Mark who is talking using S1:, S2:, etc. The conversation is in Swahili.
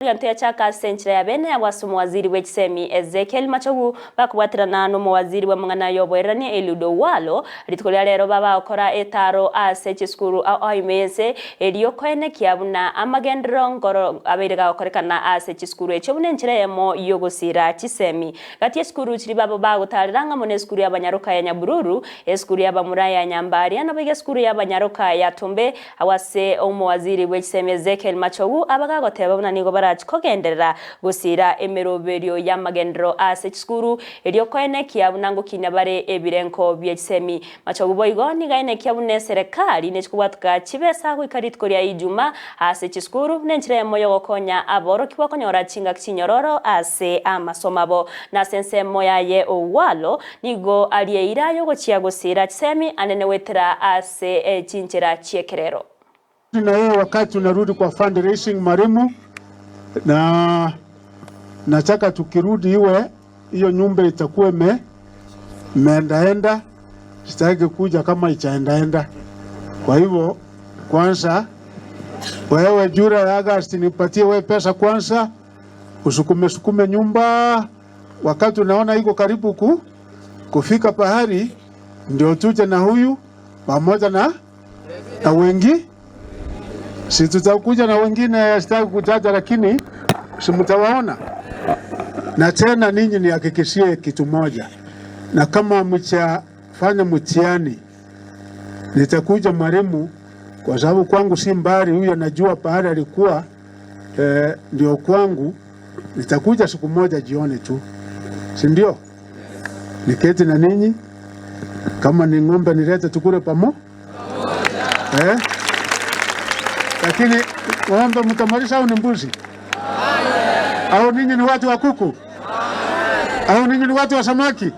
S1: Gantya chaka senchira ya bene abwasumu waziri w'ekisemi Ezekiel Machogu bakubwatirana n'umuwaziri wa mungana yoboerani Eludo Walo litkolya lero baba okora etaro ase chiskuru aimese eliyo kwene kyabuna amagendero ngoro abirega okorekana ase chiskuru ekyo bunenchira yemo yogosira kisemi gati eskuru chiri babo bagutaliranga mone skuru y'abanyaruka ya Nyabururu eskuru y'abamura ya Nyambari anabige skuru y'abanyaruka ya Tumbe awase umuwaziri w'ekisemi Ezekiel Machogu abagagoteba buna nigo kogenderera gusira emeroberio ya magendero ase chiskuru elyo kwene kyabunango kinabare ebirenko by'ekisemi Machogu boigo ni gaine kyabune serikali nechikubatuka chibesa kwikaritko lya Ijuma ase chiskuru nenchire moyo gokonya aboro kibakonyora chinga kinyororo ase amasomabo na sense moya ye Owalo nigo alieira yogo chiagosira kisemi anene wetera ase chinchira chiekerero
S2: na yeye wakati tunarudi kwa fundraising Marimu na nataka tukirudi iwe hiyo nyumba itakuwa imeendaenda, sitaki kuja kama itaendaenda. Kwa hivyo kwanza wewe jura ya August nipatie wewe pesa kwanza usukume nyumba, wakati unaona iko karibu kufika pahali ndio tuje na huyu pamoja na wengi. Si tutakuja na wengine sitaki kutaja, lakini simtawaona. Na tena ninyi nihakikishie kitu moja, na kama mchafanya mtihani nitakuja Marimu, kwa sababu kwangu si mbali, huyu anajua pahali alikuwa ndio kwangu. Nitakuja siku moja jioni tu, si ndio? Niketi na ninyi, kama ni ng'ombe nilete tukule pamoja. Lakini ng'ombe mtamarisha au ni mbuzi? Au ninyi ni watu wa kuku? Au ninyi ni watu wa samaki?